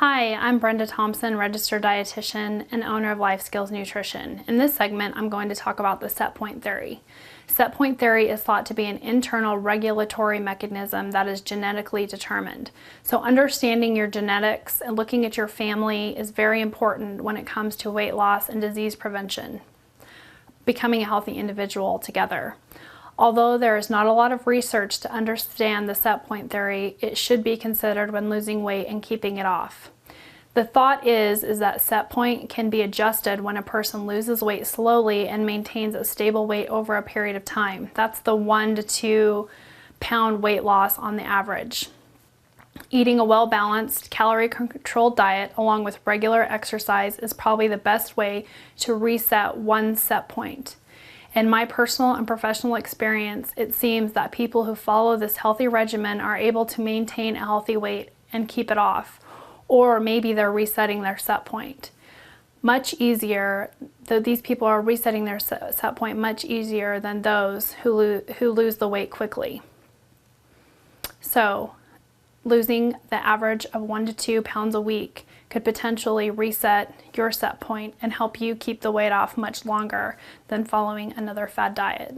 Hi, I'm Brenda Thompson, registered dietitian and owner of Life Skills Nutrition. In this segment, I'm going to talk about the set point theory. Set point theory is thought to be an internal regulatory mechanism that is genetically determined. So understanding your genetics and looking at your family is very important when it comes to weight loss and disease prevention, becoming a healthy individual altogether. Although there is not a lot of research to understand the set point theory, it should be considered when losing weight and keeping it off. The thought is that set point can be adjusted when a person loses weight slowly and maintains a stable weight over a period of time. That's the 1 to 2 pound weight loss on the average. Eating a well-balanced, calorie-controlled diet along with regular exercise is probably the best way to reset one set point. In my personal and professional experience, it seems that people who follow this healthy regimen are able to maintain a healthy weight and keep it off, or maybe they're resetting their set point much easier. These people are resetting their set point much easier than those who lose the weight quickly. So, losing the average of 1 to 2 pounds a week could potentially reset your set point and help you keep the weight off much longer than following another fad diet.